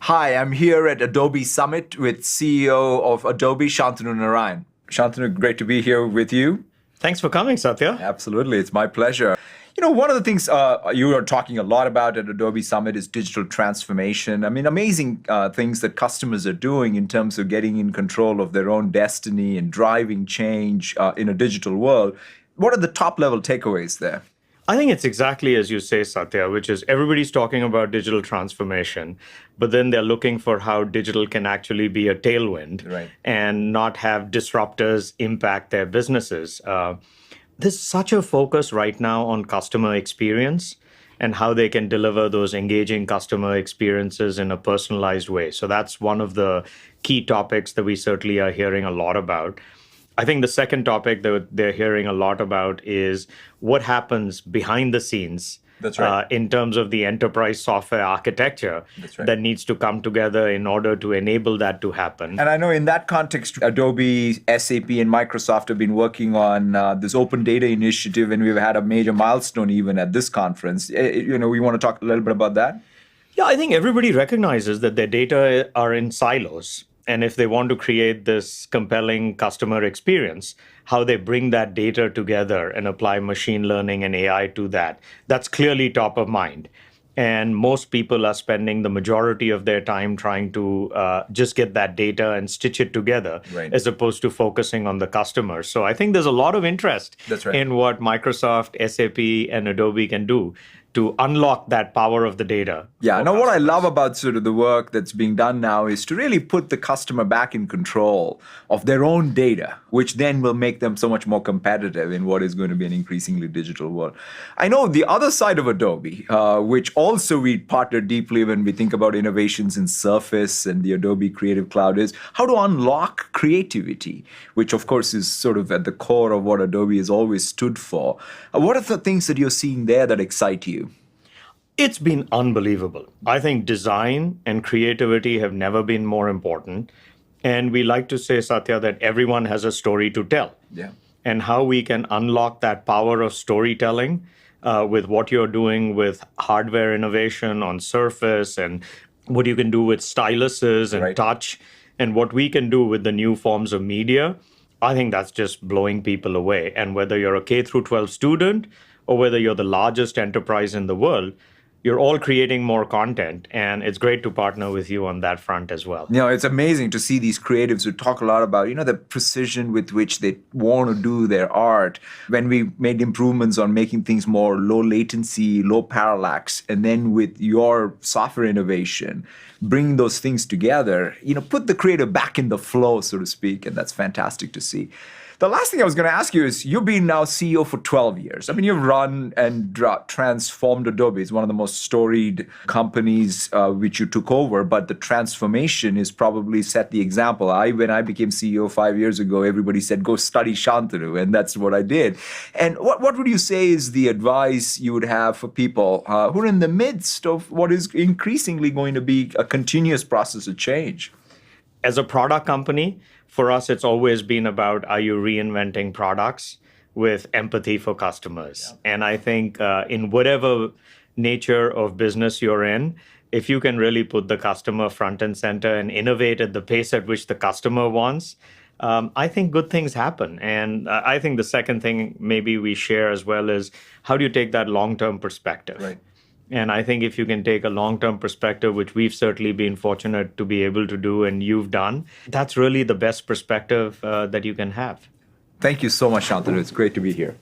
Hi, I'm here at Adobe Summit with CEO of Adobe, Shantanu Narayen. Shantanu, great to be here with you. Thanks for coming, Satya. Absolutely, it's my pleasure. One of the things you are talking a lot about at Adobe Summit is digital transformation. I mean, amazing things that customers are doing in terms of getting in control of their own destiny and driving change in a digital world. What are the top level takeaways there? I think it's exactly as you say, Satya, which is everybody's talking about digital transformation, but then they're looking for how digital can actually be a tailwind and not have disruptors impact their businesses. There's such a focus right now on customer experience and how they can deliver those engaging customer experiences in a personalized way. So that's one of the key topics that we certainly are hearing a lot about. I think the second topic that they're hearing a lot about is what happens behind the scenes. That's right. In terms of the enterprise software architecture that needs to come together in order to enable that to happen. And I know in that context, Adobe, SAP, and Microsoft have been working on this open data initiative, and we've had a major milestone even at this conference. We want to talk a little bit about that? Yeah, I think everybody recognizes that their data are in silos. And if they want to create this compelling customer experience, how they bring that data together and apply machine learning and AI to that, that's clearly top of mind. And most people are spending the majority of their time trying to just get that data and stitch it together, as opposed to focusing on the customer. So I think there's a lot of interest in what Microsoft, SAP, and Adobe can do to unlock that power of the data. Yeah, now what I love about sort of the work that's being done now is to really put the customer back in control of their own data, which then will make them so much more competitive in what is going to be an increasingly digital world. I know the other side of Adobe, which also we partner deeply when we think about innovations in Surface and the Adobe Creative Cloud, is how to unlock creativity, which of course is sort of at the core of what Adobe has always stood for. What are the things that you're seeing there that excite you? It's been unbelievable. I think design and creativity have never been more important. And we like to say, Satya, that everyone has a story to tell. Yeah. And how we can unlock that power of storytelling with what you're doing with hardware innovation on Surface, and what you can do with styluses and touch, and what we can do with the new forms of media. I think that's just blowing people away. And whether you're a K through 12 student or whether you're the largest enterprise in the world, you're all creating more content, and it's great to partner with you on that front as well. It's amazing to see these creatives who talk a lot about, the precision with which they want to do their art. When we made improvements on making things more low latency, low parallax, and then with your software innovation, bringing those things together, put the creative back in the flow, so to speak, and that's fantastic to see. The last thing I was going to ask you is, you've been now CEO for 12 years. I mean, you've run and transformed Adobe. It's one of the most storied companies which you took over, but the transformation is probably set the example. When I became CEO 5 years ago, everybody said, go study Shantanu, and that's what I did. And what would you say is the advice you would have for people who are in the midst of what is increasingly going to be a continuous process of change? As a product company, for us, it's always been about, are you reinventing products with empathy for customers? Yeah. And I think in whatever nature of business you're in, if you can really put the customer front and center and innovate at the pace at which the customer wants, I think good things happen. And I think the second thing maybe we share as well is, how do you take that long-term perspective? And I think if you can take a long-term perspective, which we've certainly been fortunate to be able to do, and you've done, that's really the best perspective that you can have. Thank you so much, Shantanu. It's great to be here.